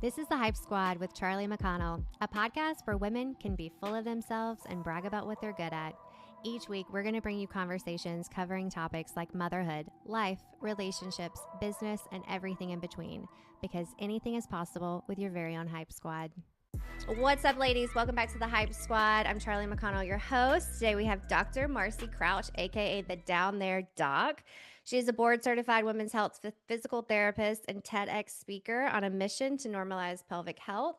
This is the Hype Squad with Charli McConnell, a podcast where women can be full of themselves and brag about what they're good at. Each week, we're going to bring you conversations covering topics like motherhood, life, relationships, business, and everything in between, because anything is possible with your very own Hype Squad. What's up, ladies? Welcome back to the Hype Squad. I'm Charli McConnell, your host. Today we have Dr. Marcy Crouch, aka the Down There Doc. She is a board-certified women's health physical therapist and TEDx speaker on a mission to normalize pelvic health.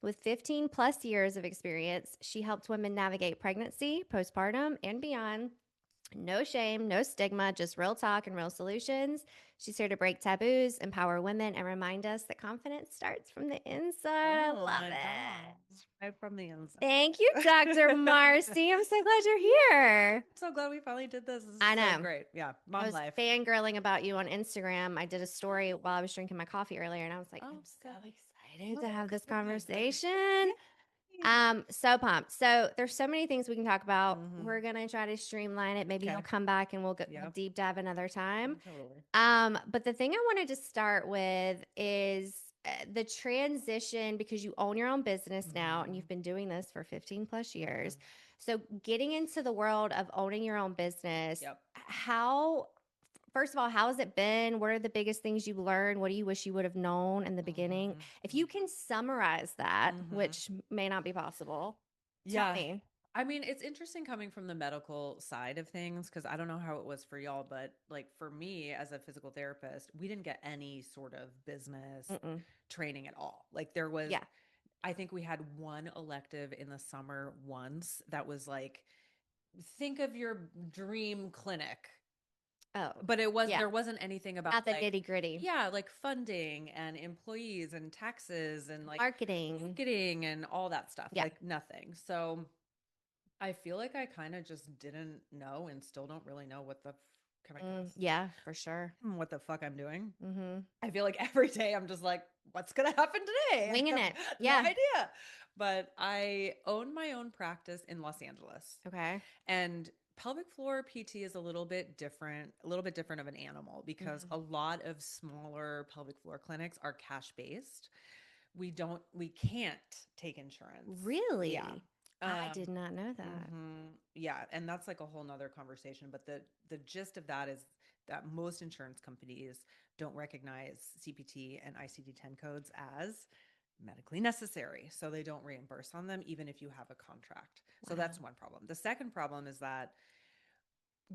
With 15 plus years of experience, she helps women navigate pregnancy, postpartum, and beyond. No shame, no stigma, just real talk and real solutions. She's here to break taboos, empower women, and remind us that confidence starts from the inside. I love it. Right from the inside. Thank you, Dr. Marcy. I'm so glad you're here. I'm so glad we finally did this. This is I know. So great. Yeah. I Mom was life. fangirling about you on Instagram. I did a story while I was drinking my coffee earlier, and I was like, I'm so excited to have this conversation. So pumped. So there's so many things we can talk about. We're gonna try to streamline it. Maybe you'll come back and we'll deep dive another time. Totally. But the thing I wanted to start with is the transition, because you own your own business now and you've been doing this for 15 plus years. So getting into the world of owning your own business, first of all, how has it been? What are the biggest things you've learned? What do you wish you would have known in the beginning? If you can summarize that, which may not be possible, tell me. I mean, it's interesting coming from the medical side of things, because I don't know how it was for y'all, but like for me as a physical therapist, we didn't get any sort of business training at all. Like there was, I think we had one elective in the summer once that was like, think of your dream clinic. Oh, but it was there wasn't anything about not the nitty gritty. Yeah, like funding and employees and taxes and like marketing and all that stuff. Yeah. Like nothing. So I feel like I kind of just didn't know and still don't really know what the yeah, for sure. What the fuck I'm doing. I feel like every day I'm just like, what's gonna happen today? Winging it. No idea. But I own my own practice in Los Angeles. Okay. And pelvic floor PT is a little bit different of an animal, because a lot of smaller pelvic floor clinics are cash based. We can't take insurance. Really? Yeah. I did not know that. Yeah. And that's like a whole nother conversation. But the gist of that is that most insurance companies don't recognize CPT and ICD-10 codes as medically necessary. So they don't reimburse on them, even if you have a contract. So that's one problem. The second problem is that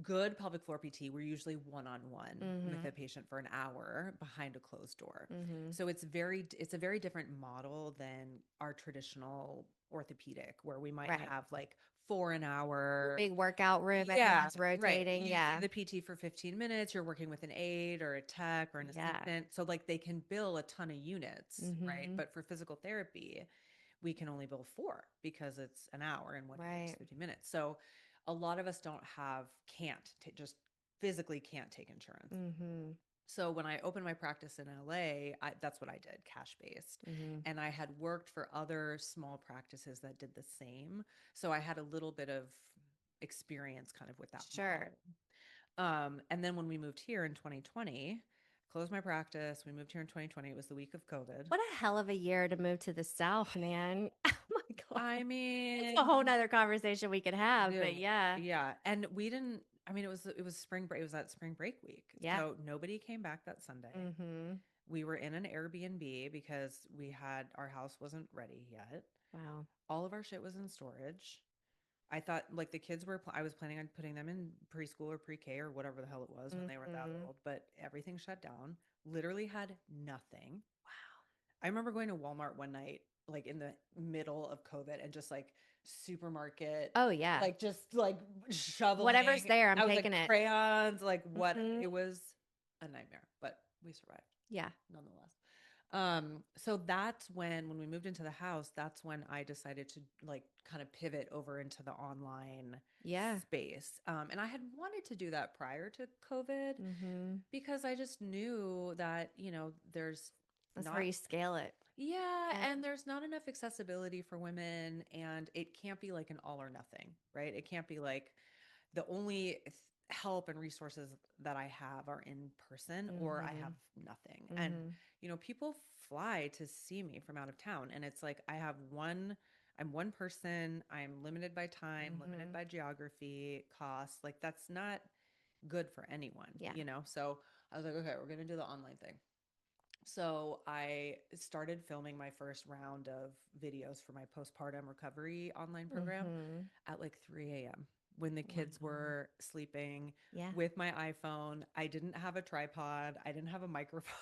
good pelvic floor PT, we're usually one-on-one with a patient for an hour behind a closed door. So it's a very different model than our traditional orthopedic, where we might have like 4 an hour big workout room. It's rotating. Right. The PT for 15 minutes, you're working with an aide or a tech or an assistant. So like they can bill a ton of units, right? But for physical therapy, we can only bill 4 because it's an hour and one is 50 minutes. So a lot of us just physically can't take insurance. So when I opened my practice in LA, that's what I did, cash based. And I had worked for other small practices that did the same. So I had a little bit of experience kind of with that. Sure. And then when we moved here in 2020, closed my practice. We moved here in 2020. It was the week of COVID. What a hell of a year to move to the South, man. Oh my God. I mean, it's a whole nother conversation we could have, but yeah. Yeah. And we didn't, I mean, it was spring break. It was that spring break week. Yeah. So nobody came back that Sunday. We were in an Airbnb because our house wasn't ready yet. Wow. All of our shit was in storage. I thought like the kids I was planning on putting them in preschool or pre-K or whatever the hell it was when they were that old, but everything shut down. Literally had nothing. Wow. I remember going to Walmart one night, like in the middle of COVID, and just like supermarket. Oh yeah. Like just like shoveling. Whatever's there, I'm taking it. Crayons, like what? It was a nightmare, but we survived. Yeah. Nonetheless. So that's when we moved into the house, that's when I decided to like kind of pivot over into the online space. And I had wanted to do that prior to COVID because I just knew that, that's where you scale it. Yeah. And there's not enough accessibility for women, and it can't be like an all or nothing, right? It can't be like the only help and resources that I have are in person or I have nothing. And, people fly to see me from out of town. And it's like, I'm one person, I'm limited by time, limited by geography, costs. Like, that's not good for anyone, Yeah. So I was like, okay, we're going to do the online thing. So I started filming my first round of videos for my postpartum recovery online program at like 3 a.m. when the kids were sleeping Yeah. with my iPhone. I didn't have a tripod. I didn't have a microphone.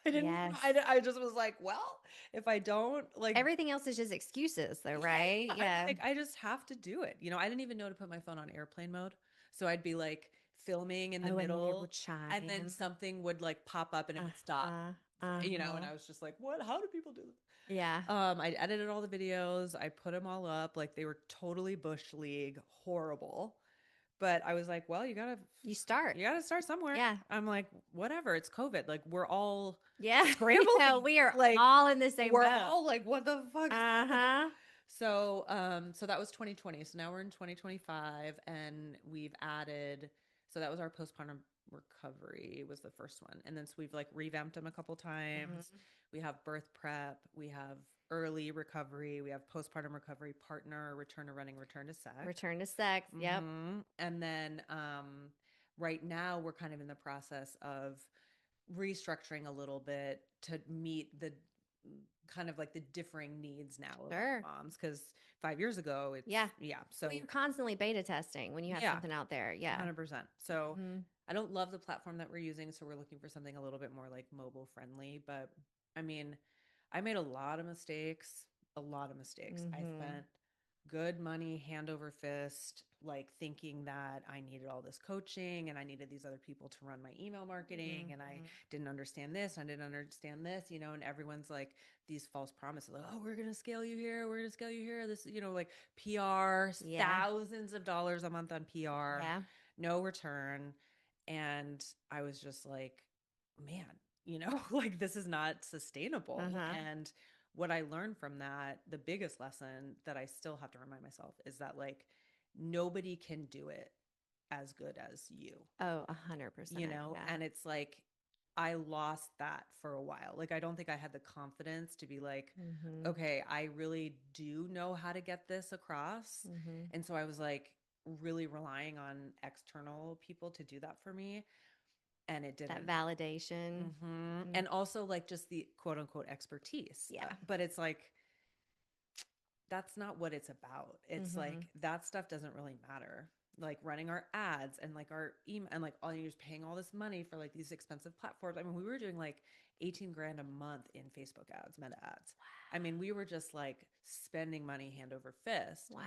I didn't, Yes. I just was like, well, if I don't like Everything else is just excuses though, right? Yeah. Like, I just have to do it. I didn't even know to put my phone on airplane mode. So I'd be like filming in the Oh, and then it middle would chime. and then something would like pop up and it would stop. And I was just like, what? How do people do this? Yeah. I edited all the videos. I put them all up. Like, they were totally bush league, horrible. But I was like, well, you gotta start. somewhere. Yeah. I'm like, whatever. It's COVID. Like, we're all Yeah. scrambling. No, we are like all in the same we're boat. all like, what the fuck? Uh-huh. So that was 2020. So now we're in 2025 and we've added, so that was our postpartum recovery was the first one. And then so we've like revamped them a couple times. We have birth prep, we have early recovery, we have postpartum recovery, partner, return to running, return to sex. Return to sex. Yep. And then right now we're kind of in the process of restructuring a little bit to meet the kind of like the differing needs now of moms, because 5 years ago it's so you're constantly beta testing when you have something out there. 100%. So I don't love the platform that we're using, so we're looking for something a little bit more like mobile friendly. But I mean, I made a lot of mistakes. I spent good money hand over fist, like thinking that I needed all this coaching and I needed these other people to run my email marketing, and I didn't understand this, I didn't understand this, and everyone's like these false promises, like, oh, we're going to scale you here, we're going to scale you here. This, like PR, thousands of dollars a month on PR, no return. And I was just like, man, like this is not sustainable. And what I learned from that, the biggest lesson that I still have to remind myself is that like nobody can do it as good as you. Oh, 100%. And it's like I lost that for a while. Like, I don't think I had the confidence to be like, okay, I really do know how to get this across. And so I was like really relying on external people to do that for me. And it didn't. That validation. And also like just the quote unquote expertise. Yeah. But it's like, that's not what it's about. It's like that stuff doesn't really matter. Like running our ads and like our email and like all you're just paying all this money for like these expensive platforms. I mean, we were doing like 18 grand a month in Facebook ads, Meta ads. Wow. I mean, we were just like spending money hand over fist. Wow.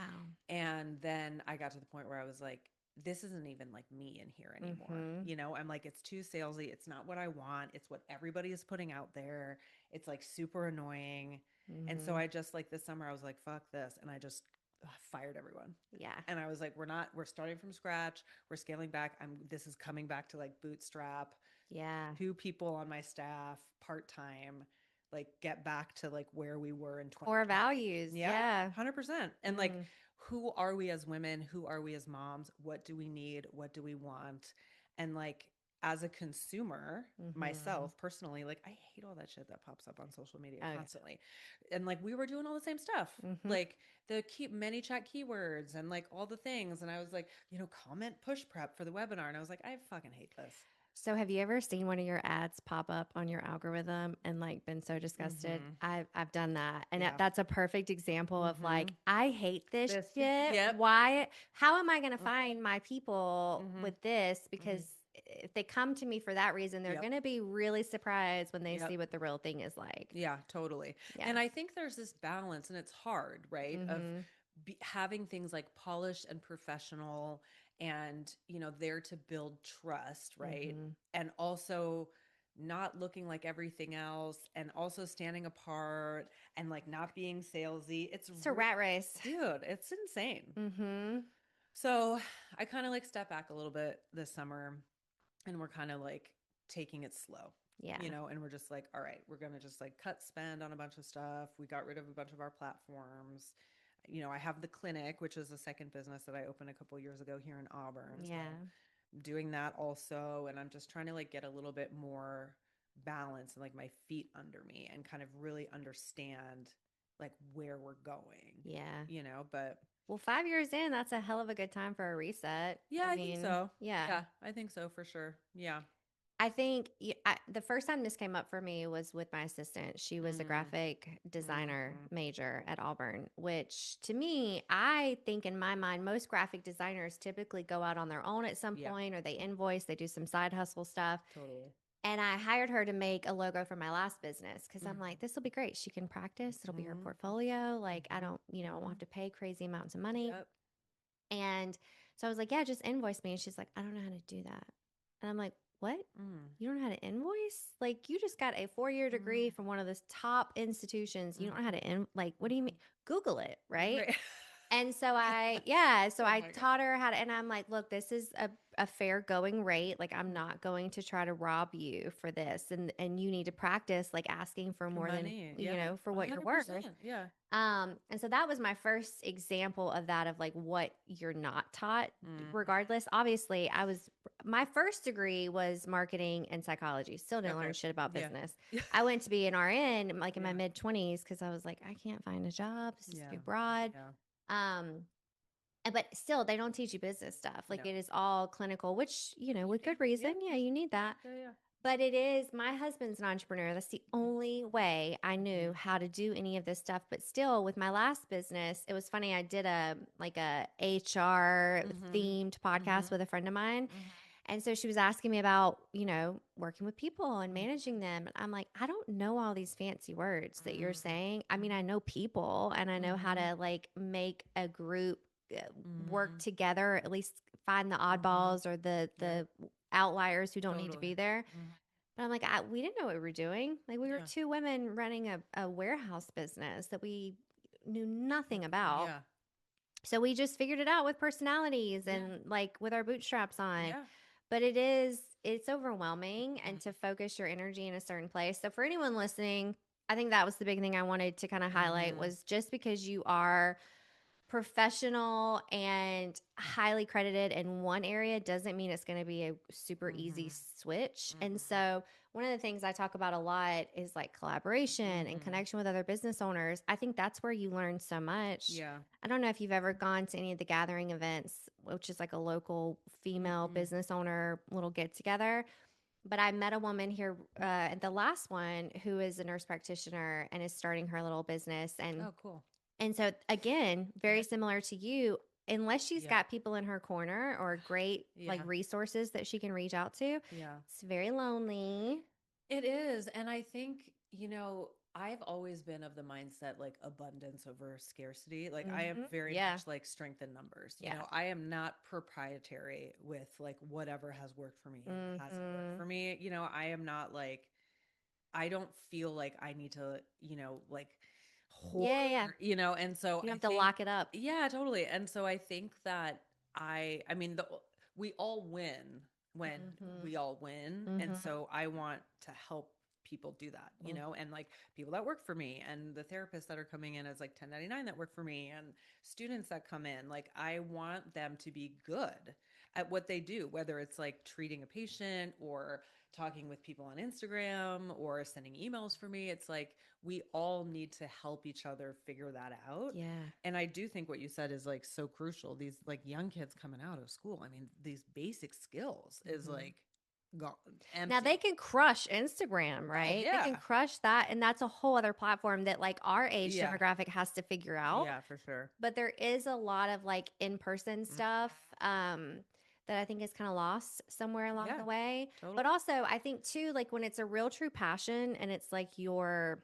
And then I got to the point where I was like, this isn't even like me in here anymore. I'm like, it's too salesy. It's not what I want. It's what everybody is putting out there. It's like super annoying. And so I just like this summer, I was like, fuck this. And I just fired everyone. Yeah. And I was like, we're starting from scratch. We're scaling back. This is coming back to like bootstrap. Yeah. 2 people on my staff, part-time, like get back to like where we were in 2020. Core values. Yeah. 100%. And like, who are we as women? Who are we as moms? What do we need? What do we want? And like, as a consumer, myself personally, like I hate all that shit that pops up on social media constantly. And like, we were doing all the same stuff, like the many chat keywords and like all the things. And I was like, comment push prep for the webinar. And I was like, I fucking hate this. So have you ever seen one of your ads pop up on your algorithm and like been so disgusted? I've done that. And that's a perfect example of like, I hate this shit. Yep. Why? How am I going to find my people with this? Because if they come to me for that reason, they're going to be really surprised when they see what the real thing is like. Yeah, totally. Yeah. And I think there's this balance, and it's hard, right? Of having things like polished and professional and, there to build trust, right? And also not looking like everything else and also standing apart and like not being salesy. It's a rat race. Dude, it's insane. So I kind of like step back a little bit this summer, and we're kind of like taking it slow. Yeah. And we're just like, all right, we're going to just like cut spend on a bunch of stuff. We got rid of a bunch of our platforms. I have the clinic, which is the second business that I opened a couple years ago here in Auburn. Yeah. So doing that also. And I'm just trying to like get a little bit more balance and like my feet under me and kind of really understand like where we're going, Yeah. but Well, 5 years in, that's a hell of a good time for a reset. yeah, I I think mean, so. yeah. Yeah, I think so for sure. Yeah. I think the first time this came up for me was with my assistant. She was a Mm, graphic designer mm, major at Auburn, which to me, I think in my mind, most graphic designers typically go out on their own at some yeah, point or they invoice, they do some side hustle stuff. totally. And I hired her to make a logo for my last business because I'm like, Mm, this will be great. She can practice, it'll be her mm, portfolio. Like, I mm, don't, I won't have to pay crazy amounts of money. yep. And so I was like, yeah, just invoice me. And she's like, I don't know how to do that. And I'm like, what? Mm, You don't know how to invoice? Like, you just got a 4 year degree mm, from one of the top institutions. You don't know how mm, to, like, what do you mean? Google it, right? right. And so so Oh I my God. taught her how to, and I'm like, look, this is a fair going rate. Like, I'm Mm, not going to try to rob you for this. And you need to practice like asking for for more than, money. Yeah. for what you're worth. 100%. Yeah. And so that was my first example of that, of like what you're not taught. Mm, Regardless, obviously, my first degree was marketing and psychology. Still didn't okay. learn shit about Yeah. business. I went to be an RN like in my Yeah. mid 20s because I was like, I can't find a job. This is Yeah. too broad. Yeah. Um, but still, they don't teach you business stuff. Like No. it is all clinical, which, You with need. good reason. Yeah. Yeah, you need that. Yeah. Yeah. But it is, my husband's an entrepreneur. That's the only way I knew Mm-hmm. how to do any of this stuff. But still, with my last business, it was funny. I did a HR Mm-hmm. themed podcast Mm-hmm. with a friend of mine. Mm-hmm. And so she was asking me about, working with people and managing Mm-hmm. them. And I'm like, I don't know all these fancy words that you're saying. I mean, I Mm-hmm. know people and I know how Mm-hmm. to like make a group work Mm-hmm. together, at least find the Mm-hmm. oddballs or the Yep. outliers who don't need to Totally. be there. Mm-hmm. But I'm like, we didn't know what we were doing. Like, we were Yeah. two women running a warehouse business that we knew nothing about. Yeah. So we just figured it out with personalities Yeah. and like with our bootstraps on. Yeah. But it's overwhelming and to focus your energy in a certain place. So for anyone listening, I think that was the big thing I wanted to kind of highlight Mm-hmm. was just because you are professional and highly credited in one area doesn't mean it's going to be a super easy Mm-hmm. switch. And Mm-hmm. so, one of the things I talk about a lot is like collaboration and Mm-hmm. connection with other business owners. I think that's where you learn so much. Yeah. I don't know if you've ever gone to any of the gathering events, which is like a local female Mm-mm. business owner little get together. But I met a woman here at the last one who is a nurse practitioner and is starting her little business. And Oh, cool. so again, Yeah. very similar to you, unless she's Yeah. got people in her corner or great like Yeah. resources that she can reach out to, Yeah. it's very lonely. It is. And I think, I've always been of the mindset like abundance over scarcity. Like I am very Yeah. much like strength in numbers. Yeah. I am not proprietary with like whatever has worked for me hasn't worked for me. I am not like I don't feel like I need to, like Yeah, yeah. hoard, and so You don't I have to think, lock it up. yeah, totally. And so I think that I mean, we all win when Mm-hmm. we all win. And Mm-hmm. so I want to help people do that, and like people that work for me and the therapists that are coming in as like 1099 that work for me and students that come in, like I want them to be good at what they do, whether it's like treating a patient or talking with people on Instagram or sending emails for me. It's like we all need to help each other figure that out. Yeah. And I do think what you said is like so crucial. These like young kids coming out of school, I mean, these basic skills is Mm-hmm. like gone Now empty. they can crush Instagram, Oh right? They can yeah. crush that. And that's a whole other platform that like our age Yeah. demographic has to figure out. Yeah, for sure. But there is a lot of like in-person Mm. stuff that I think is kind of lost somewhere along Yeah, the way. totally. But also, I think too, like when it's a real true passion and it's like your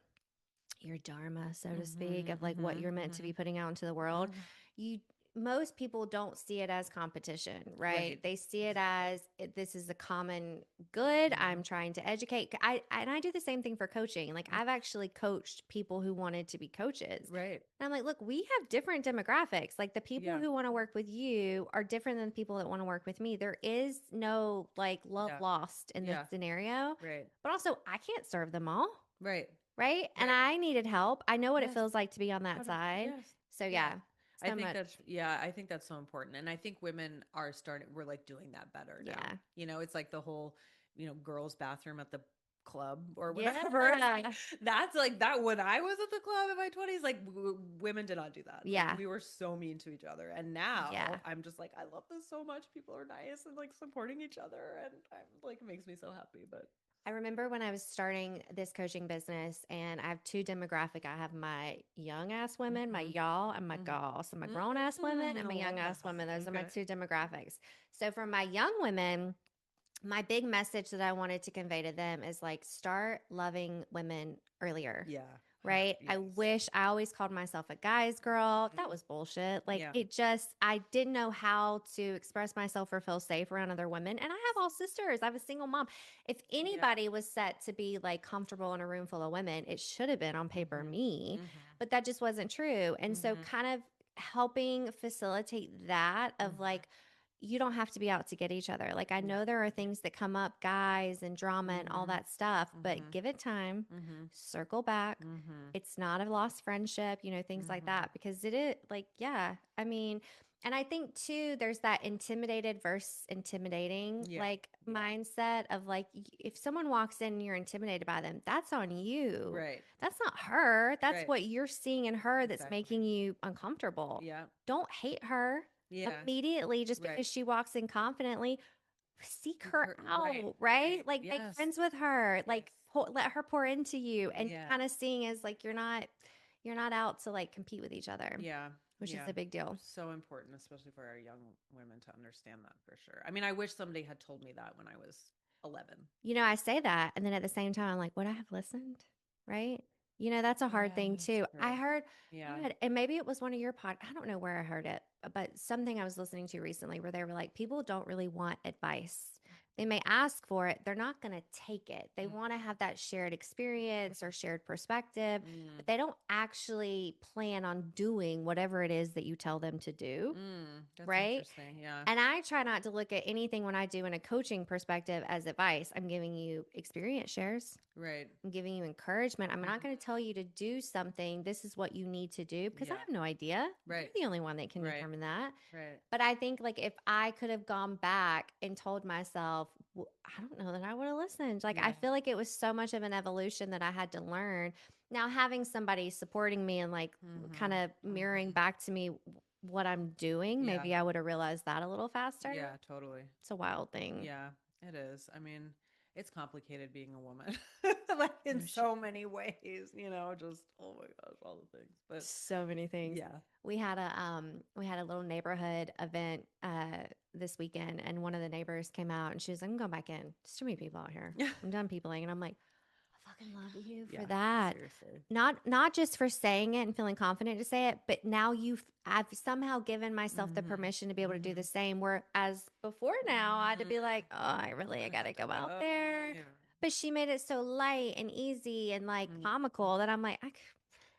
dharma, so to speak, of like what you're meant to be putting out into the world, you most people don't see it as competition, right? Right. They see it as this is a common good. I'm Mhm. trying to educate. I do the same thing for coaching. Like Mm. I've actually coached people who wanted to be coaches. Right. And I'm like, look, we have different demographics. Like the people Yeah. who want to work with you are different than the people that want to work with me. There is no like love Yeah. lost in this Yeah. scenario. Right. But also, I can't serve them all, Right. right? And Right. I needed help. I know what it Yes. feels like to be on that 100. side. Yes. So Yeah. yeah. I So think much. that's, yeah, I think that's so important. And I think women are starting, we're like doing that better now. Yeah. You know, it's like the whole, girls' bathroom at the club or whatever. It's like, Yeah. that's like that when I was at the club in my 20s, like women did not do that. Like Yeah. we were so mean to each other. And Yeah. now I'm just like, I love this so much. People are nice and like supporting each other. And I'm like, it makes me so happy. But I remember when I was starting this coaching business, and I have two demographic. I have my young ass women, my mhm, y'all, and my mhm, gall. So my grown ass women and I my love young ass that. women. Those are my Okay. two demographics. So for my young women, my big message that I wanted to convey to them is like start loving women earlier. Yeah. Right. I Yes. wish I always called myself a guy's girl. That Mhm. was bullshit. Like Yeah. it just, I didn't know how to express myself or feel safe around other women. And I have all sisters. I have a single mom. If Yeah. anybody was set to be like comfortable in a room full of women, it should have been on paper Mhm. me, Mhm. but that just wasn't true. And so, Mhm. kind of helping facilitate that of Mhm. like, you don't have to be out to get each other. Like, I Yeah. know there are things that come up, guys and drama and all Mhm. that stuff, but Mhm. give it time, Mhm. circle back. Mhm. It's not a lost friendship, things like Mhm. that, because it is like, yeah, I mean, and I think too, there's that intimidated versus intimidating Yeah. like Yeah. mindset of like, if someone walks in and you're intimidated by them, that's on you. Right. That's not her. That's Right. what you're seeing in her that's Exactly. making you uncomfortable. Yeah. Don't hate her Yeah. immediately just Right. because she walks in confidently. Seek Seek her her. Right. out, right? Right. Like make Yes. friends with her, Yes. like let her pour into you, and Yeah. kind of seeing as like you're not out to like compete with each other, Yeah. which is Yeah. a big deal. So important, especially for our young women to understand that for sure. I mean, I wish somebody had told me that when I was 11. I say that, and then at the same time, I'm like, would I have listened? Right? That's a hard Yeah, thing that's too. I true. heard, Yeah. and maybe it was one of your I don't know where I heard it, but something I was listening to recently where they were like, people don't really want advice. They may ask for it, they're not going to take it. They want to have that shared experience or shared perspective, Mm. but they don't actually plan on doing whatever it is that you tell them to do. That's Right? interesting. Yeah. And I try not to look at anything when I do in a coaching perspective as advice. I'm giving you experience shares. Right. I'm giving you encouragement. I'm not Mhm. going to tell you to do something. This is what you need to do because I Yeah. have no idea. You're Right. the only one that can Right. determine that. Right. But I think like if I could have gone back and told myself, I don't know that I would have listened. Like I Yeah. feel like it was so much of an evolution that I had to learn. Now having somebody supporting me and like kind Mhm. of mirroring Mhm. back to me what I'm doing, Yeah. maybe I would have realized that a little faster. Yeah, totally. It's a wild thing. Yeah, it is. I mean, it's complicated being a woman, like in There's so many ways, just oh my gosh, all the things. But so many things. yeah. We had a little neighborhood event this weekend, and one of the neighbors came out and she was like, I'm going back in. There's too many people out here. I'm done peopling. And I'm like, I fucking love you for Yeah, that. seriously. Not just for saying it and feeling confident to say it, but now I've somehow given myself the Mhm. permission to be able to do the Mhm. same. Whereas before now I had to Mhm. be like, oh, I I gotta have to go out go. there. Yeah. But she made it so light and easy and like Mm. comical that I'm like,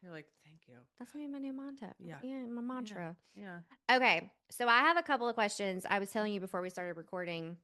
You're like, thank you. that's gonna be my new mantra. Yeah. Yeah, my Yeah. mantra. Yeah. Okay, so I have a couple of questions. I was telling you before we started recording.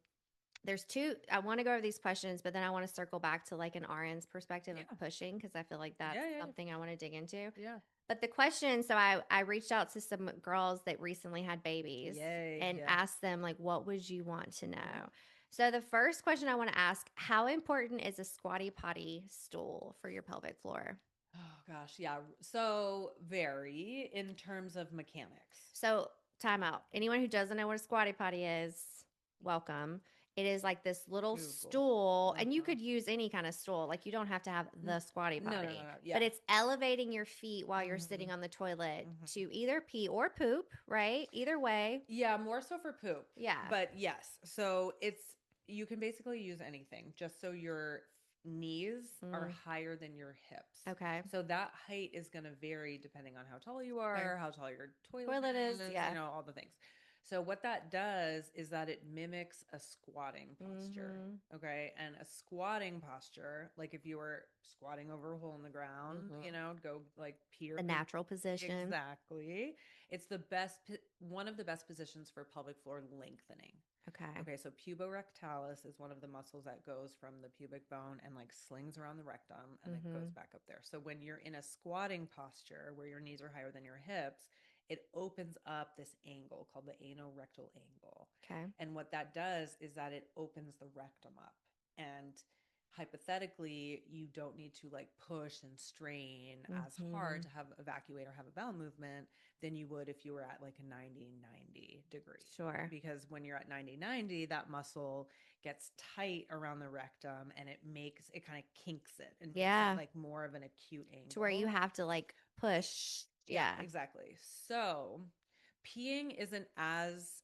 There's two. I want to go over these questions, but then I want to circle back to like an RN's perspective of Yeah. pushing because I feel like that's Yeah. Yeah. something I want to dig into. Yeah. But the question, so I reached out to some girls that recently had babies Yay. and Yeah. asked them like, what would you want to Yeah. know? So the first question I want to ask, how important is a squatty potty stool for your pelvic floor? Oh gosh, yeah. So very in terms of mechanics. So, time out. Anyone who doesn't know what a squatty potty is, welcome. It is like this little Google. stool, and you Uh-huh. could use any kind of stool. Like, you don't have to have the squatty No, no, no, potty, no. but Yeah. it's elevating your feet while you're Hmm. sitting on the toilet Hmm. to either pee or poop, right? Either way. Yeah, more so for poop. Yeah. But yes, so you can basically use anything just so your knees are Mm, higher than your hips. okay. So that height is going to vary depending on how tall you Fair. are, how tall your toilet Toilet is, is, yeah. all the things. So what that does is that it mimics a squatting posture. Mm-hmm. Okay. And a squatting posture, like if you were squatting over a hole in the ground, Mm-hmm. go like pee or The poop. natural position. Exactly. It's one of the best positions for pelvic floor lengthening. Okay. Okay, so puborectalis is one of the muscles that goes from the pubic bone and like slings around the rectum and then Mm-hmm. goes back up there. So when you're in a squatting posture where your knees are higher than your hips, it opens up this angle called the anorectal angle. Okay. And what that does is that it opens the rectum up. And hypothetically, you don't need to like push and strain as hard to have evacuate or have a bowel movement than you would if you were at like a 90-90 degree. Sure. Because when you're at 90-90, that muscle gets tight around the rectum and it kind of kinks it and makes it like more of an acute angle. To where you have to like push. Yeah, exactly. So peeing isn't as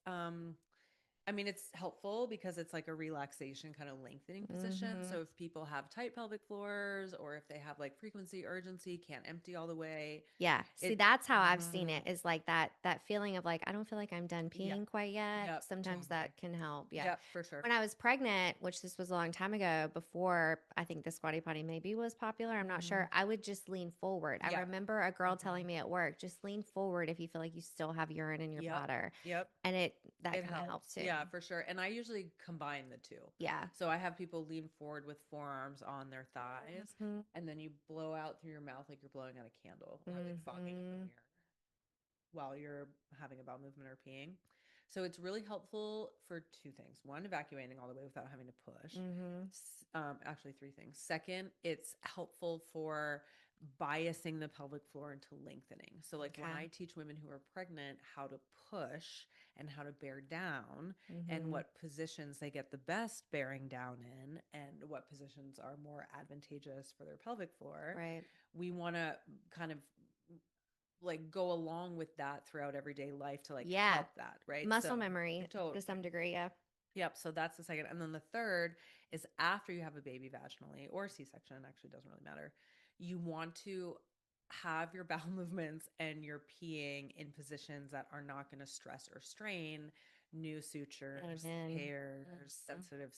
I mean, it's helpful because it's like a relaxation kind of lengthening position. So if people have tight pelvic floors or if they have like frequency urgency, can't empty all the way. Yeah. See, that's how I've seen it, is like that feeling of like, I don't feel like I'm done peeing quite yet. Yep, Sometimes that can help. Yeah. Yep, for sure. When I was pregnant, which this was a long time ago, before I think the squatty potty maybe was popular, I'm not sure, I would just lean forward. I remember a girl telling me at work, just lean forward if you feel like you still have urine in your bladder. Yep. And that kind of helps too. Yeah, for sure. And I usually combine the two. Yeah. So I have people lean forward with forearms on their thighs, and then you blow out through your mouth like you're blowing out a candle, like fogging up the mirror while you're having a bowel movement or peeing. So it's really helpful for two things. One, evacuating all the way without having to push. Actually, three things. Second, it's helpful for biasing the pelvic floor into lengthening. So like when I teach women who are pregnant how to push and how to bear down and what positions they get the best bearing down in and what positions are more advantageous for their pelvic floor, we want to kind of like go along with that throughout everyday life to like help that, right? Muscle memory to some degree. Yep. So that's the second. And then the third is after you have a baby vaginally or C-section, actually doesn't really matter. You want to have your bowel movements and your peeing in positions that are not going to stress or strain new sutures, hairs, sensitive,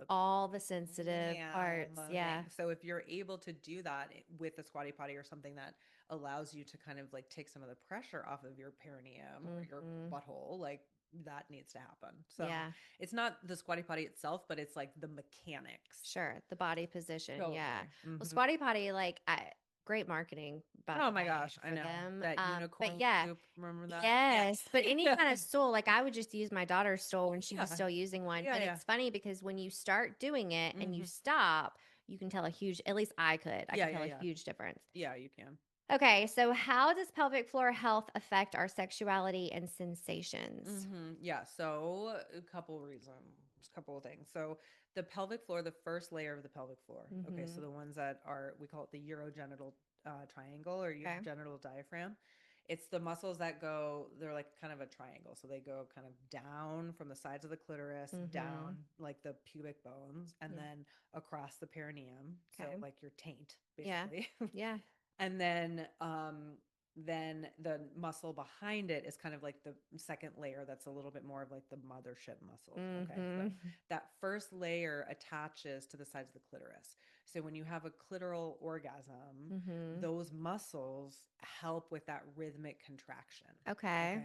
all the sensitive parts. Yeah. So if you're able to do that with a squatty potty or something that allows you to kind of like take some of the pressure off of your perineum or your butthole, like that needs to happen. So it's not the squatty potty itself, but it's like the mechanics. Sure. The body position. Totally. Yeah. Well, squatty potty, like great marketing. Oh my gosh, I know them. that unicorn soup. Remember that? Yes, but any kind of stool, like I would just use my daughter's stool when she was still using one. But it's funny because when you start doing it and you stop, you can tell a huge. At least I could. I could tell a huge difference. Yeah, you can. Okay, so how does pelvic floor health affect our sexuality and sensations? Yeah, so a couple reasons, a couple of things. So the pelvic floor, the first layer of the pelvic floor. Okay, so the ones that are, we call it the urogenital triangle or urogenital diaphragm. It's the muscles that go, they're like kind of a triangle. So they go kind of down from the sides of the clitoris, down like the pubic bones, and then across the perineum. So like your taint, basically. Yeah. And then the muscle behind it is kind of like the second layer that's a little bit more of like the mothership muscle. Okay. But that first layer attaches to the sides of the clitoris. So when you have a clitoral orgasm, those muscles help with that rhythmic contraction. Okay.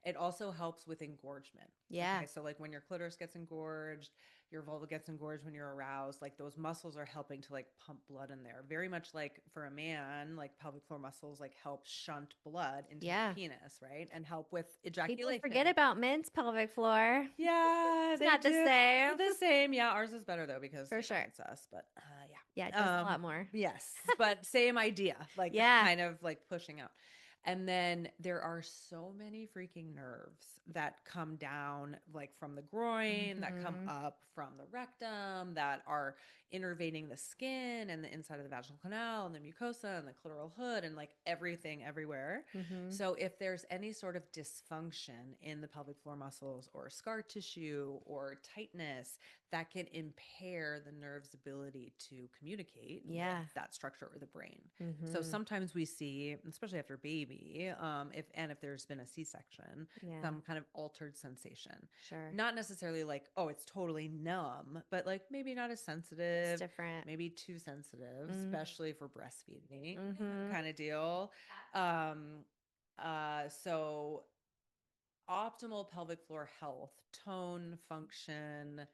It also helps with engorgement. Yeah. Okay. So like when your clitoris gets engorged, your vulva gets engorged when you're aroused, like those muscles are helping to like pump blood in there. Very much like for a man, like pelvic floor muscles like help shunt blood into the penis, right? And help with ejaculation. People forget about men's pelvic floor. Yeah, it's not the same. The same. Yeah, ours is better though because for sure it's us, but yeah, it does a lot more. Yes, but same idea, like kind of like pushing out. And then there are so many freaking nerves that come down like from the groin, that come up from the rectum, that are innervating the skin and the inside of the vaginal canal and the mucosa and the clitoral hood and like everything everywhere. So if there's any sort of dysfunction in the pelvic floor muscles or scar tissue or tightness, that can impair the nerve's ability to communicate with that structure or the brain. So sometimes we see, especially after baby, if there's been a C-section, some kind of altered sensation. Sure. Not necessarily like, oh, it's totally numb, but like maybe not as sensitive. It's different. Maybe too sensitive, especially for breastfeeding kind of deal. So optimal pelvic floor health, tone, function,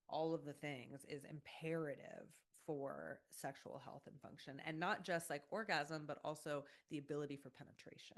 all of the things is imperative for sexual health and function, and not just like orgasm, but also the ability for penetration.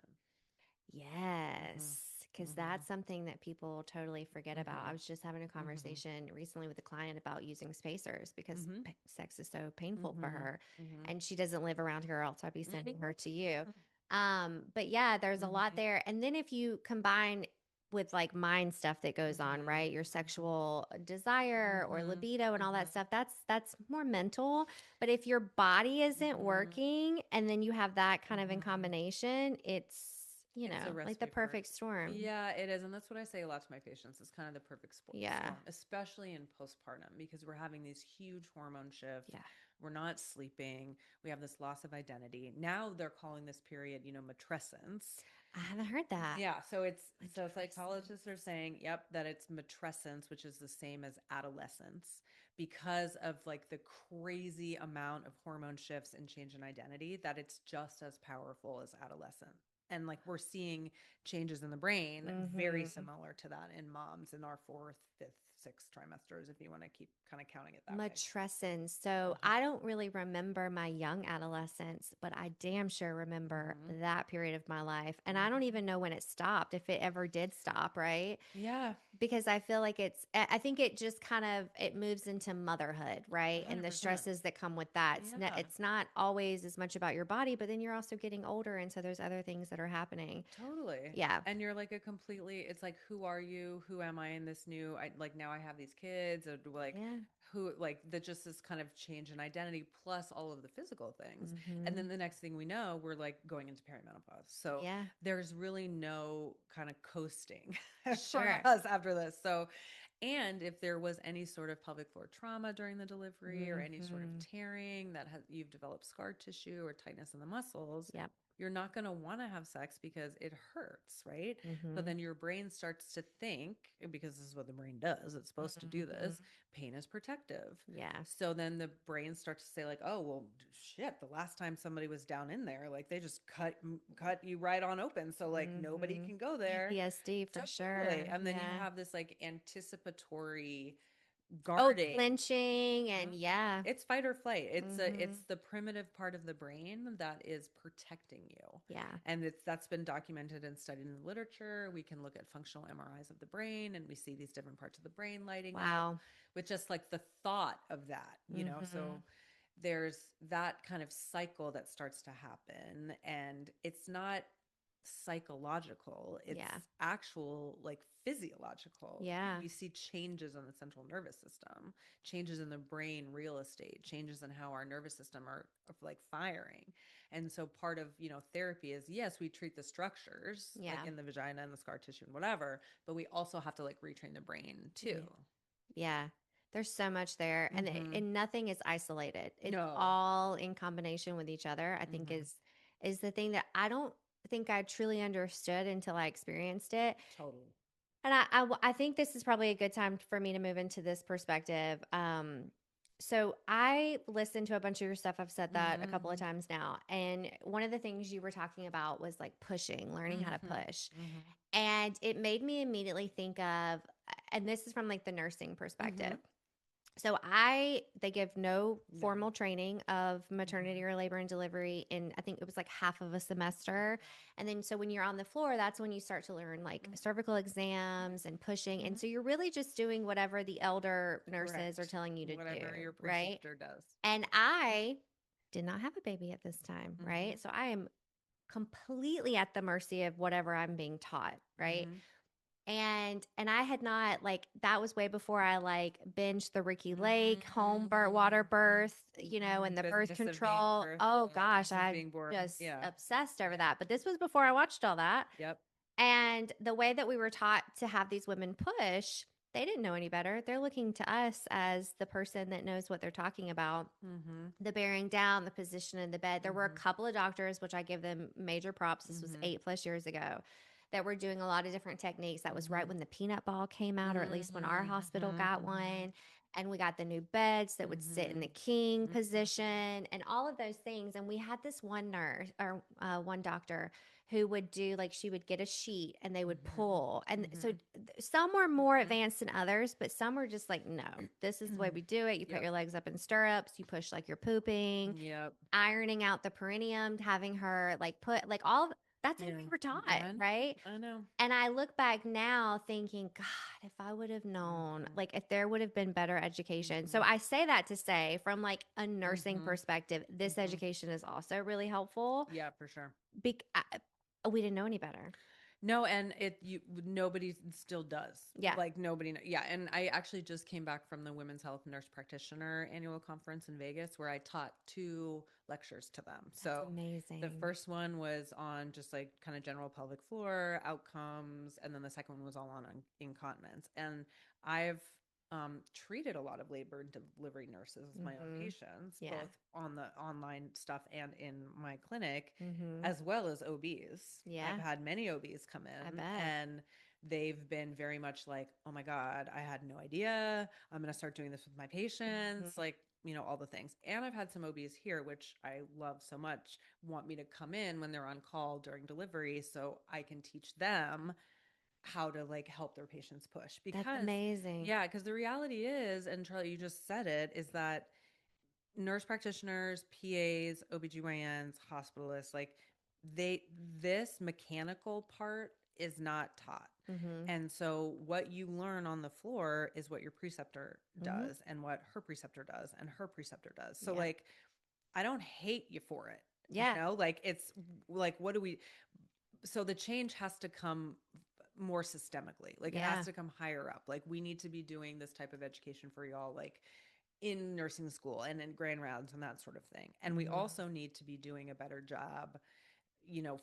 Mhm. Yes, because Mhm. that's something that people totally forget about. I Mhm. was just having a Mhm. conversation recently with a client about using spacers because Mhm. sex is so painful for Mhm. her, Mhm. and she doesn't live around here, or else I'd be sending her to you. Mhm. But yeah, there's a lot Mhm. there. And then if you combine with like mind stuff that goes on, Mhm. right? Your sexual desire or Mhm. libido and all that Mhm. stuff, that's more mental. But if your body isn't Mhm. working and then you have that kind of in Mhm. combination, it's, It's a like the recipe for, perfect storm. yeah, it is. And that's what I say a lot to my patients. It's kind of the perfect Yeah. storm, especially in postpartum, because we're having these huge hormone shifts. Yeah. We're not sleeping. We have this loss of identity. Now they're calling this period, matrescence. I haven't heard that. Yeah, so psychologists are Matrescence. saying, yep, that it's matrescence, which is the same as adolescence, because of like the crazy amount of hormone shifts and change in identity, that it's just as powerful as adolescent. And like we're seeing changes in the brain very Mm-hmm. similar to that in moms in our fourth, fifth, sixth trimesters, if you want to keep kind of counting it that way. Matrescence. So Uh-huh. I don't really remember my young adolescence, but I damn sure remember Mm-hmm. that period of my life. And I don't Mm-hmm. even know when it stopped, if it ever did stop, right? Yeah, Because I feel like I think it just kind of it moves into motherhood, right? And the 100%. stresses that come with that. Yeah. It's not always as much about your body, but then you're also getting older, and so there's other things that are happening. Totally. Yeah. And you're like it's like, who are you? Who am I in this new, like now I have these kids, or like Yeah. who, like that, just this kind of change in identity plus all of the physical things. And Mm-hmm. then the next thing we know, we're like going into perimenopause. So Yeah. there's really no kind of coasting for Sure. us after this. So, and if there was any sort of pelvic floor trauma during the delivery or any sort of Mm-hmm. tearing that you've developed scar tissue or tightness in the muscles, Yep. you're not going to want to have sex because it hurts, right? So Mm-hmm. then your brain starts to think, because this is what the brain does, it's supposed to do Mm-hmm. this, pain is protective. Yeah. So then the brain starts to say like, oh, well, shit, the last time somebody was down in there, like they just cut you right on open. So like nobody Mm-hmm. can go there. PTSD for Totally. sure. And then you Yeah. have this like anticipatory Oh, guarding. clenching Mhm. and yeah. It's fight or flight. Mm-hmm. It's the primitive part of the brain that is protecting you. Yeah. And that's been documented and studied in the literature. We can look at functional MRIs of the brain and we see these different parts of the brain lighting up Wow. with just like the thought of that. Mm-hmm. So there's that kind of cycle that starts to happen, and it's not psychological, it's Yeah. actual like physiological. Yeah. We see changes in the central nervous system, changes in the brain real estate, changes in how our nervous system are like firing. And so part of therapy is, yes, we treat the structures like Yeah. in the vagina and the scar tissue and whatever, but we also have to like retrain the brain too. Yeah. Yeah. There's so much there, and Mm-hmm. and nothing is isolated. It's No. all in combination with each other. I think Mm-hmm. is the thing that I don't think I truly understood until I experienced it. Totally. And I think this is probably a good time for me to move into this perspective. So I listened to a bunch of your stuff. I've said that a couple of Mm-hmm. times now. And one of the things you were talking about was like pushing, learning how to Mm-hmm. push. Mm-hmm. And it made me immediately think of, and this is from like the nursing Mm-hmm. perspective. So they give no No. formal training of Mm-hmm. maternity or labor and delivery in, I think it was like half of a semester. And then so when you're on the floor, that's when you start to learn like cervical exams and pushing. And Mm-hmm. so you're really just doing whatever the elder nurses are Correct. telling you to do, Whatever your right? preceptor does. And I did not have a baby at this time, Mm-hmm. right? So I am completely at the mercy of whatever I'm being taught, right? Mm-hmm. And I had not like that was way before I like binged the Ricky Lake home birth, water Mm-hmm. birth, and the birth Business of being control. birth. Oh gosh, Business of I being born. just Yeah. obsessed over that. But this was before I watched all that. Yep. And the way that we were taught to have these women push, they didn't know any better. They're looking to us as the person that knows what they're talking about. Mm-hmm. The bearing down, the position in the bed. There were a Mm-hmm. couple of doctors, which I give them major props. This was Mm-hmm. 8+ years ago, that were doing a lot of different techniques. That was right Mm-hmm. when the peanut ball came out, or at least when our hospital Mm-hmm. got one. And we got the new beds that would sit in Mm-hmm. the king Mm-hmm. position and all of those things. And we had this one nurse or one doctor who would do like she would get a sheet and they would pull. And so some were more advanced than others, but some were just like, no, this is the way we do it. You put Yep. your legs up in stirrups, you push like you're pooping, Yep. ironing out the perineum, having her like put like all. That's what Yeah. we were taught, And right? I know. And I look back now thinking, God, if I would have known, Mhm. like if there would have been better education. So Mhm. I say that to say, from like a nursing Mhm. perspective, this Mhm. education is also really helpful. Yeah, for sure. We didn't know any better. No, and nobody still does. Yeah. Like nobody yeah, and I actually just came back from the Women's Health Nurse Practitioner annual conference in Vegas where I taught 2 lectures to them. That's So the amazing. first one was on just like kind of general pelvic floor outcomes, and then the second one was all on incontinence. And I've treated a lot of labor and delivery nurses as my own Mm-hmm. patients, Yeah. both on the online stuff and in my clinic, Mm-hmm. as well as OBs. I've Yeah. had many OBs come I in, bet. and they've been very much like, oh my God, I had no idea. I'm going to start doing this with my patients. Mm-hmm. Like, all the things. And I've had some OBs here, which I love so much, want me to come in when they're on call during delivery so I can teach them how to like help their patients push. That's Because, amazing. yeah, because the reality is, and Charli, you just said it, is that nurse practitioners, PAs, OBGYNs, hospitalists, like they this mechanical part is not taught. Mm-hmm. And so what you learn on the floor is what your preceptor Mm-hmm. does and what her preceptor does and her preceptor does. So Yeah. like I don't hate you for it. Yeah. Like it's like what do we so the change has to come more systemically. Like it has Yeah. to come higher up. Like we need to be doing this type of education for y'all like in nursing school and in grand rounds and that sort of thing. And we Mm-hmm. also need to be doing a better job,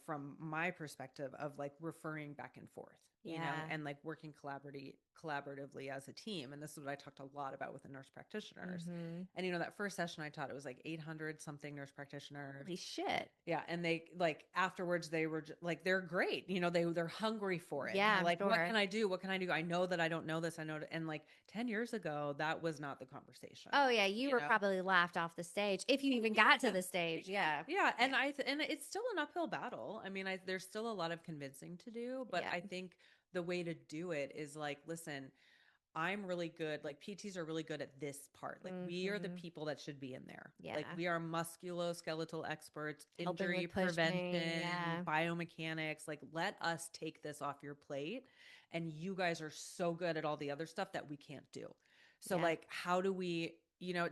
from my perspective of like referring back and forth, Yeah. and like working collaboratively as a team. And this is what I talked a lot about with the nurse practitioners. Mm-hmm. And that first session I taught, it was like 800 something nurse practitioners. Holy shit. Yeah, and they like afterwards they were like they're great. They're hungry for it. Yeah, They're I'm like, what sure. can I do? What can I do? I know that I don't know this. I know, and like 10 years ago, that was not the conversation. Oh yeah, you You were know? probably laughed off the stage if you even got to the stage. Yeah. Yeah, and and it's still an uphill battle. I mean, there's still a lot of convincing to do, but Yeah. I think the way to do it is like, listen, I'm really good. Like PTs are really good at this part. Like we are the Mm-hmm. people that should be in there. Like Yeah. we are musculoskeletal experts, Helping injury with pushing. prevention, Yeah. biomechanics. Like let us take this off your plate. And you guys are so good at all the other stuff that we can't do. So Yeah. like, how do we,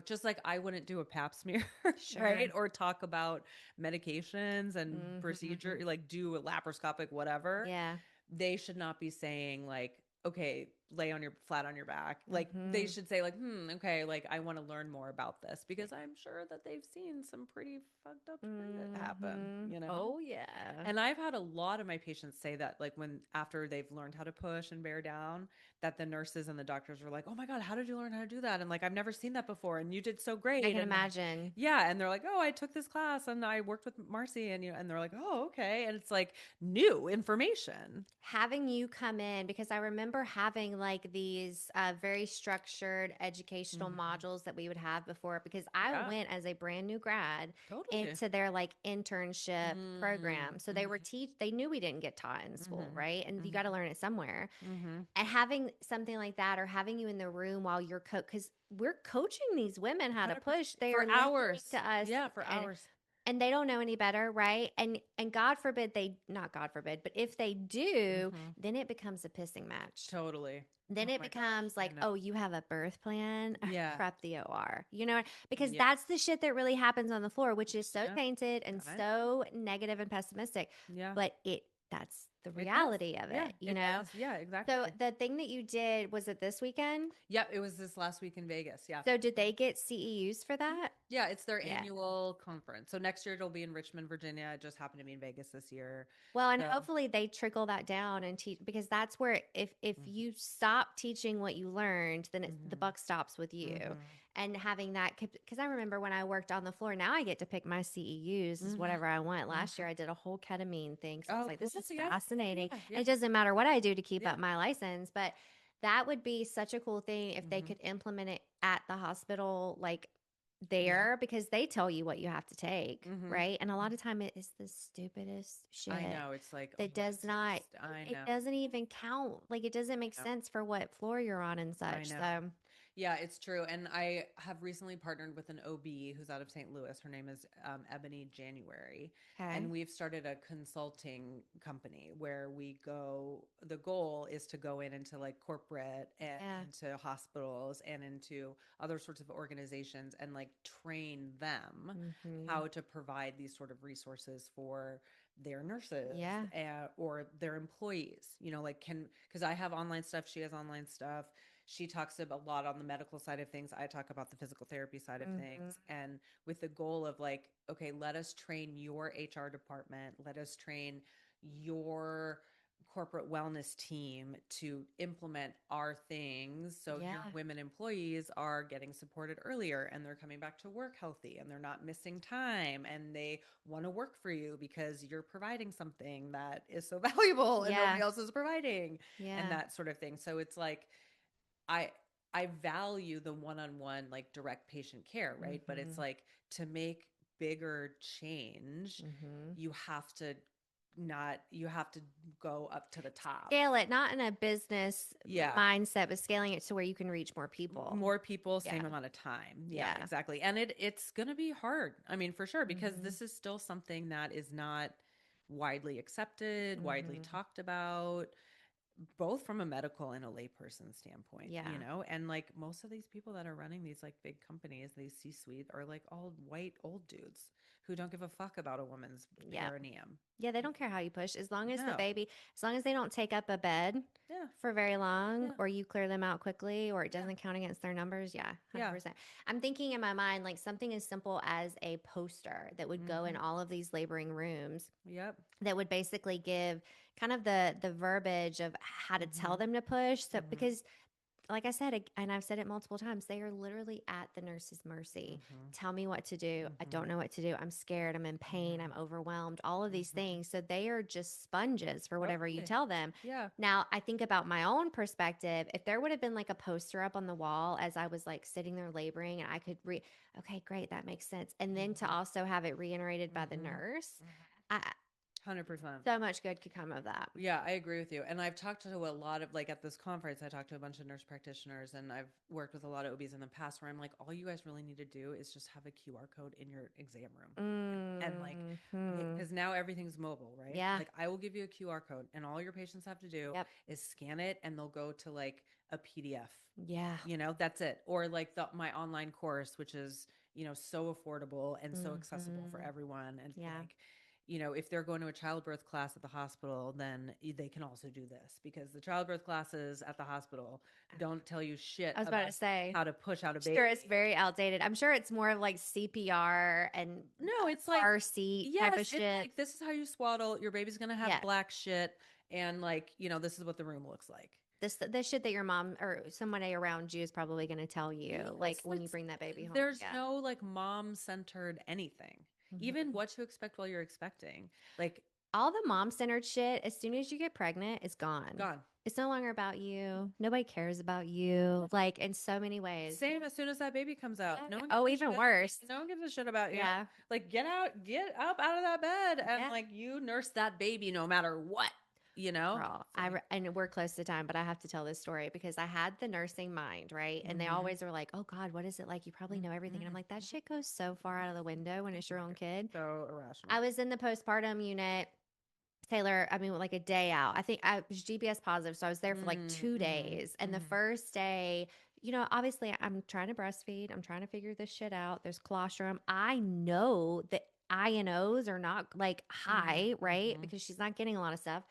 just like I wouldn't do a pap smear, Sure. right? Or talk about medications and Mm-hmm. procedure, like do a laparoscopic, whatever. Yeah. They should not be saying like, okay, lay on your flat on your back. Like they Mm-hmm. should say like, okay, like I want to learn more about this because I'm sure that they've seen some pretty fucked up shit happen, Mm-hmm. you know? Oh yeah. And I've had a lot of my patients say that, like, when after they've learned how to push and bear down, that the nurses and the doctors were like, oh my God, how did you learn how to do that? And like, I've never seen that before. And you did so I great. can And imagine. yeah. And they're like, oh, I took this class and I worked with Marcy. And, and they're like, oh, okay. And it's like new information. Having you come in, because I remember having like these very structured educational Mhm. modules that we would have before, because I Yeah, went as a brand new grad totally. into their like internship Mhm. program. So they were Mhm. they knew we didn't get taught in school, Mhm. right? And you got to Mhm. learn it somewhere. Mhm. And having something like that, or having you in the room while you're because we're coaching these women how to 100% push. They for are listening to hours. us, Yeah, for and hours. they don't know any better, right? And God forbid they, not God forbid, but if they do, Mhm. then it becomes a pissing match. Totally. Then Oh it my gosh. becomes I like, know. oh, you have a birth plan, Yeah. prep the OR, because Yeah. that's the shit that really happens on the floor, which is so Yeah. tainted and I know. so negative and pessimistic. Yeah. But that's the It does. reality of Yeah, it. it does. Yeah, So exactly. the thing that you did, was it this weekend? Yeah, it was this last week in Vegas. Yeah. So did they get CEUs for Mhm. that? Yeah, it's their Yeah. annual conference. So next year it'll be in Richmond, Virginia. It just happened to be in Vegas this year. Well, and So, hopefully they trickle that down and teach, because that's where, if mhm. you stop teaching what you learned, then the Mhm. buck stops with you. Mhm. And having that, because I remember when I worked on the floor, now I get to pick my CEUs is Mhm. whatever I want. Last year Mhm. I did a whole ketamine thing. So I was Oh, like, cool. this is Yeah. fascinating. Yeah. And Yeah. it doesn't matter what I do to keep Yeah. up my license, but that would be such a cool thing if they Mhm. could implement it at the hospital, like Yeah. there, because they tell you what you have to take, Mhm. right? And a lot Mhm. of time it is the stupidest I shit know. It's like, that oh, does not, I it know. doesn't even count. Like it doesn't make I know. sense for what floor you're on and I such. know. So Yeah, it's true. And I have recently partnered with an OB who's out of St. Louis. Her name is Ebony January. Okay. And we've started a consulting company where we go, the goal is to go in into like corporate and Yeah. into hospitals and into other sorts of organizations and like train them Mm-hmm. how to provide these sort of resources for their nurses Yeah. or their employees, like because I have online stuff, she has online stuff. She talks a lot on the medical side of things. I talk about the physical therapy side of Mm-hmm. things. And with the goal of like, okay, let us train your HR department, let us train your corporate wellness team to implement our things so Yeah. your women employees are getting supported earlier and they're coming back to work healthy and they're not missing time and they want to work for you because you're providing something that is so valuable and Yeah. nobody else is providing and Yeah. that sort of thing. So it's like I I value the one-on-one like direct patient care, right? But Mm-hmm. it's like to make bigger change, Mm-hmm. you have to not you have to go up to the top. Scale it, not in a business Yeah. mindset, but scaling it to where you can reach more people. More people, Yeah. same amount of time. Yeah, Yeah. exactly. And it's going to be hard. I mean, for sure, because Mm-hmm. this is still something that is not widely accepted, widely Mm-hmm. talked about, both from a medical and a layperson standpoint, Yeah. and like most of these people that are running these like big companies, these C-suite are like all white old dudes who don't give a fuck about a woman's Yeah. perineum. Yeah, they don't care how you push as long as the No. baby, as long as they don't take up a bed Yeah. for very long Yeah. or you clear them out quickly or it Yeah. doesn't count against their numbers. Yeah, Yeah. 100%. I'm thinking in my mind like something as simple as a poster that would go in Mhm. all of these laboring rooms Yep. that would basically give kind of the verbiage of how to tell Mhm. them to push. So Mhm. because like I said, and I've said it multiple times, they are literally at the nurse's mercy. Mhm. Tell me what to do. I don't Mhm. know what to do. I'm scared. I'm in pain. I'm Mhm. overwhelmed. All of these Mhm. things. So they are just sponges for whatever you Totally. tell them. Yeah. Now, I think about my own perspective. If there would have been like a poster up on the wall as I was like sitting there laboring and I could read, okay, great, that makes sense. And then to Mhm. also have it reiterated by the Mhm. nurse, Mhm. I, 100%. so much good could come of that. Yeah, I agree with you. And I've talked to a lot of like at this conference, I talked to a bunch of nurse practitioners and I've worked with a lot of OBs in the past where I'm like, all you guys really need to do is just have a QR code in your exam room. And like, Hmm. because now everything's mobile, right? Yeah. Like, I will give you a QR code, and all your patients have to do Yep. is scan it, and they'll go to like a PDF. Yeah. That's it. Or like my online course, which is so affordable and so accessible for Hmm. everyone. And Yeah. like, if they're going to a childbirth class at the hospital, then they can also do this because the childbirth classes at the hospital don't tell you shit I was about about to say, how to push out a sure, it's baby. very outdated. I'm sure it's more of like CPR and No, it's like, car seat type yes, of it's shit. like this is how you swaddle. Your baby's gonna have Yeah. black shit, and like, this is what the room looks like. This shit that your mom or somebody around you is probably going to tell you, like Yes, when you bring that baby home. there's Yeah. no like mom-centered anything. Even Mhm. what to expect while you're expecting. Like, All the mom centered shit, as soon as you get pregnant, it's gone. gone. It's no longer about you. Nobody cares about you. Like in so many ways. Same as soon as that baby comes out. Yeah. No one Oh, gives a even shit. worse. No one gives a shit about you. Yeah. Like, get up out of that bed and Yeah. like you nurse that baby no matter what, Girl, It's like, and we're close to time, but I have to tell this story because I had the nursing mind, right? And they mhm, always are like, "Oh God, what is it like? You probably know everything." And I'm mhm, like, "That shit goes so far out of the window when it's your own kid." so irrational. I was in the postpartum unit, Taylor. I mean, like a day out. I think I was GBS positive, so I was there for like Mhm, 2 days. And the mhm, first day, obviously, I'm trying to breastfeed. I'm trying to figure this shit out. There's colostrum. I know that INOs are not like mhm, high, right? mhm. Because she's not getting a lot of stuff.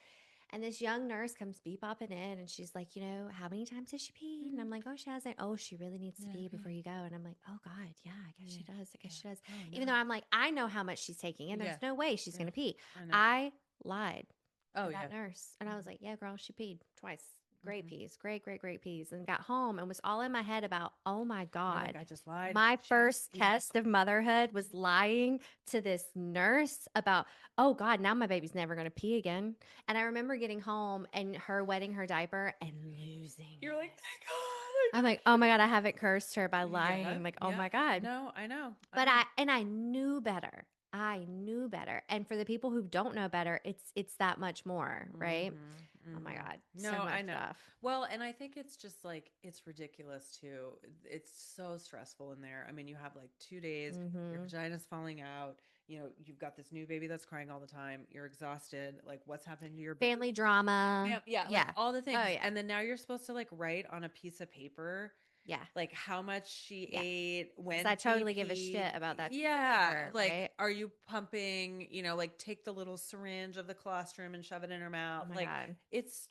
And this young nurse comes bebopping in and she's like, how many times has she peed? And I'm Mhm. like, oh, she hasn't. Oh, she really needs to Yeah, pee okay. before you go. And I'm like, oh God, yeah, I guess Yeah, she does. I guess yeah. she does. Oh Even no. though I'm like, I know how much she's taking and Yeah, there's no way she's yeah. going to pee. I know. I lied Oh to yeah. that nurse. And I was Mhm, like, yeah, girl, she peed twice. Great mhm. peas, great, great, great peas. And got home and was all in my head about, oh my You're like, God, I just lied. my She's first yeah. test of motherhood was lying to this nurse about, oh God, now my baby's never going to pee again. And I remember getting home and her wetting her diaper and losing You're like, it. thank God. I I'm like, just oh my God, I haven't cursed her by yeah, lying. Like, oh yeah. my God. No, I know. I But know. I knew better. I knew better. And for the people who don't know better, it's that much more, right? Mhm, Oh my Mm-hmm. God, so No, much I know. stuff. Well, and I think it's just like it's ridiculous too. It's so stressful in there. I mean, you have like 2 days, your Mm-hmm. vagina's falling out. You know, you've got this new baby that's crying all the time. You're exhausted. Like, what's happening to your baby? Family drama. Yeah, like Yeah. all the Oh things. yeah. And then now you're supposed to like write on a piece of paper Yeah. like how much she Yeah. ate, Because when I she totally give a shit peed. about that piece of Yeah, paper, like right? are you pumping, like take the little syringe of the colostrum and shove it in her Oh mouth. my Like God. it's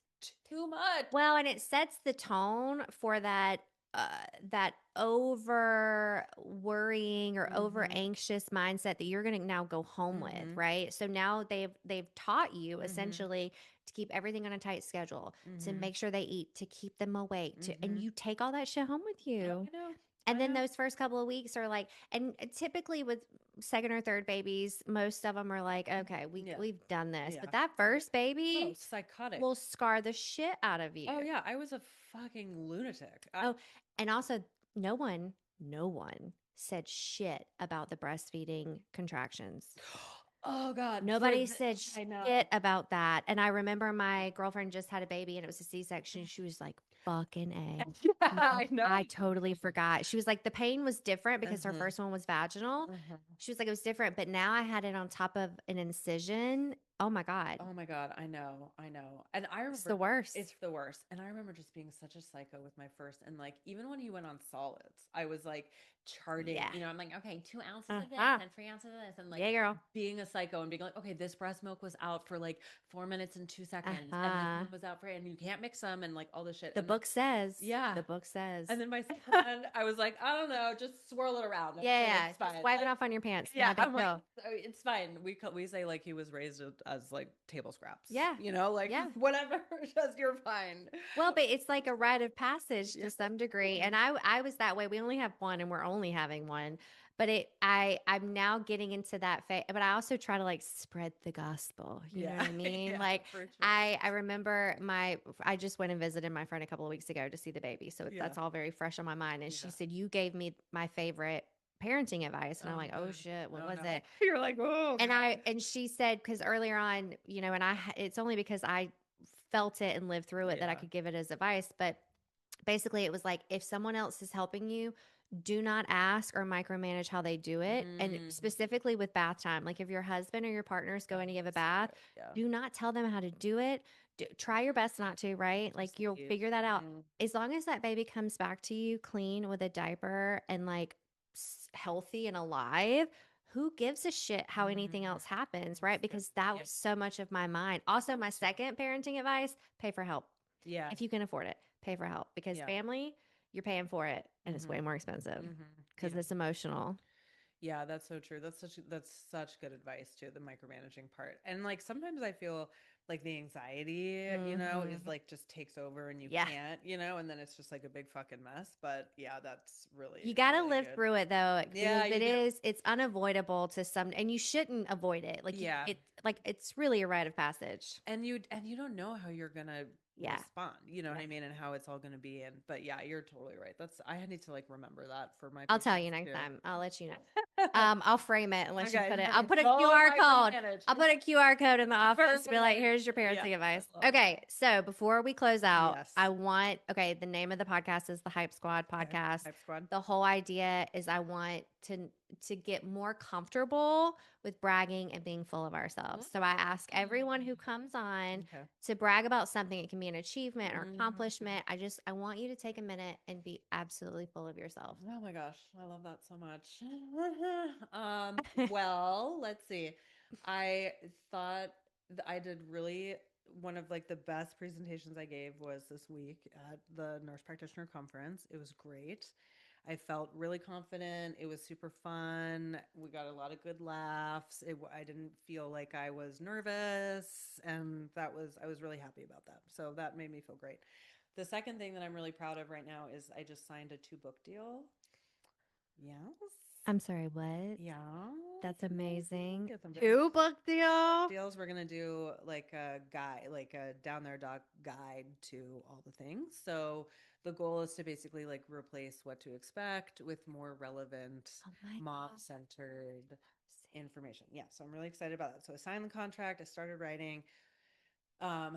too much. Well, and it sets the tone for uh, that over worrying or over Mhm. anxious mindset that you're going to now go home with, Mhm. right? So now they've taught you Mhm. essentially to keep everything on a tight schedule, to Mhm. make sure they eat, to keep them awake, and Mhm. you take all that shit home with Oh, you. I know. And I then know. those first couple of weeks are like, and typically with second or third babies, most of them are like, okay, Yeah. we've done this. Yeah. But that first Oh, baby psychotic. will scar the shit out of you. Oh yeah, I was a fucking lunatic. Oh, and also no one said shit about the breastfeeding contractions. Oh God, Nobody said I know. shit about that. And I remember my girlfriend just had a baby and it was a C-section. She was like, fucking A. Yeah, No, I know. I totally forgot. She was like, the pain was different because her Uh-huh. first one was vaginal. Uh-huh. She was like, it was different, but now I had it on top of an incision. Oh my God. Oh my God, I know, I know. And I It's the remember it's worst. the worst. And I remember just being such a psycho with my first. And like, even when he went on solids, I was like charting, Yeah. I'm like, okay, 2 ounces of this Uh-huh. and 3 ounces of this. And like Yeah, girl. being a psycho and being like, okay, this breast milk was out for like 4 minutes and 2 seconds. And this Uh-huh. one was out for, and you can't mix them and like all this shit. The And then, book says. yeah. The book says. And then my second one, I was like, I don't know, just swirl it around. Yeah, Okay, yeah. it's Just fine. wipe it off on your pants. Yeah, Not a big I'm like, deal. it's fine. We say like he was raised as like table scraps. Yeah. Like Yeah. whatever. Just you're fine. Well, but it's like a rite of passage Yeah. to some degree. And I was that way. We only have one and we're only having one. But I'm now getting into that phase. But I also try to like spread the gospel. You know Yeah. what I mean? Yeah, Like for sure. I remember I just went and visited my friend a couple of weeks ago to see the baby. So Yeah. that's all very fresh on my mind. And she Yeah. said, you gave me my favorite parenting advice. And I'm Oh, like, oh good. shit, what Oh was no. it? You're like, oh And God. she said, because earlier on, and it's only because I felt it and lived through it that I Yeah. could give it as advice. But basically, it was like, if someone else is helping you, do not ask or micromanage how they do it. And Mhm. specifically with bath time, like if your husband or your partner is going to give a That's so bath, good. Yeah. do not tell them how to do it. Try your best not to, right? Just Like you'll leave. figure that out. Mhm. As long as that baby comes back to you clean with a diaper and like healthy and alive, who gives a shit how anything Mhm. else happens, That's right? good. Because that Yeah. was so much of my mind. Also, my second parenting advice, pay for help. Yeah. If you can afford it, pay for help because Yeah. family, you're paying for it and it's way Mhm. more expensive Mhm. because Yeah. it's emotional. Yeah, that's so true. That's such good advice too, the micromanaging part. And like sometimes I feel like the anxiety, is Hmm. like just takes over and you Yeah. can't, and then it's just like a big fucking mess. But yeah, that's You really, got to really live good. through it though, Yeah, because you do. it's unavoidable to some, and you shouldn't avoid it. Like Yeah. it's really a rite of passage. And you don't know how you're gonna Yeah. respond, you know what Yeah. I mean, and how it's all gonna be. And but yeah, you're totally right. I need to like remember that for my I'll tell patients you next too. time. I'll let you know. I'll frame it and let you Okay, put it. I'll nice. put a Don't QR code. micromanage. I'll put a QR code in the office to be like, Perfect. here's your Yeah, parenting I advice. love it. Okay. So before we close out, Yes. the name of the podcast is the Hype Squad Okay. podcast. Hype Squad. The whole idea is I want to get more comfortable with bragging and being full of ourselves. So I ask everyone who comes on Okay. to brag about something. It can be an achievement or Mhm. accomplishment. I want you to take a minute and be absolutely full of yourself. Oh my gosh, I love that so much. Well, let's see. I thought I did really one of like the best presentations I gave was this week at the nurse practitioner conference. It was great. I felt really confident. It was super fun. We got a lot of good laughs. I didn't feel like I was nervous, and I was really happy about that. So that made me feel great. The second thing that I'm really proud of right now is I just signed a 2-book deal. Yes. I'm sorry, what? Yeah. That's It's amazing. amazing. It's amazing. Two book deal. Deals. We're gonna do like a guide, like a down there dog guide to all the things. So the goal is to basically like replace what to expect with more relevant, Oh my mom God. centered information. Yeah. So I'm really excited about that. So I signed the contract. I started writing. Um,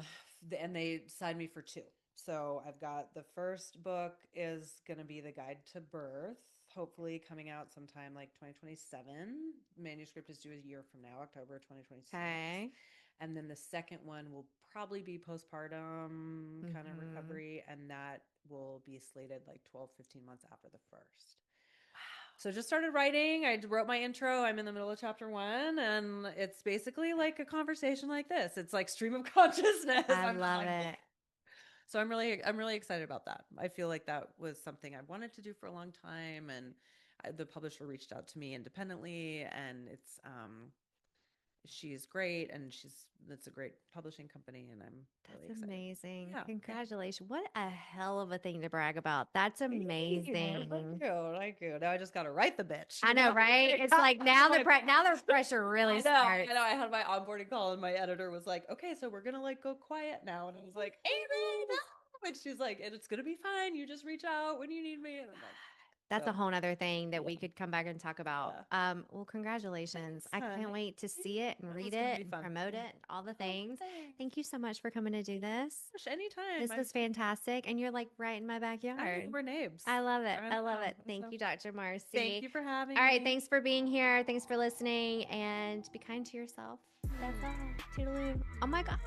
and they signed me for 2. So I've got the first book is going to be The Guide to Birth, hopefully coming out sometime like 2027. Manuscript is due a year from now, October 2026. Okay. And then the second one will probably be postpartum kind of Mhm. recovery, and that will be slated like 12, 15 months after the first. So just started writing. I wrote my intro. I'm in the middle of chapter 1, and it's basically like a conversation like this. It's like stream of consciousness. I I'm love like, it. so I'm really excited about that. I feel like that was something I wanted to do for a long time, and the publisher reached out to me independently, and she's great, and it's a great publishing company, and I'm really That's excited. amazing. Yeah. Congratulations. What a hell of a thing to brag about. That's Thank you. amazing. Thank you. Now I just got to write the bitch. I know, right? It's like now the pressure really starts. I know. I had my onboarding call, and my editor was like, "Okay, so we're gonna like go quiet now," and I was like, "Amy, no!" And she's like, "It's gonna be fine. You just reach out when you need me." And I'm like, That's so, a whole nother thing that we yeah. could come back and talk about. Well, congratulations. Thanks, I can't honey. wait to see it and read It's gonna it be and fun. promote it, all the things. Thanks. Thank you so much for coming to do this. Anytime. This was fantastic. And you're like right in my I backyard. know, we're neighbors. I love it. I I love know. it. Thank So, you, Dr. Marcy. thank you for having All right. me. Thanks for being here. Thanks for listening. And be kind to yourself. That's all. Toodaloo. Oh my God.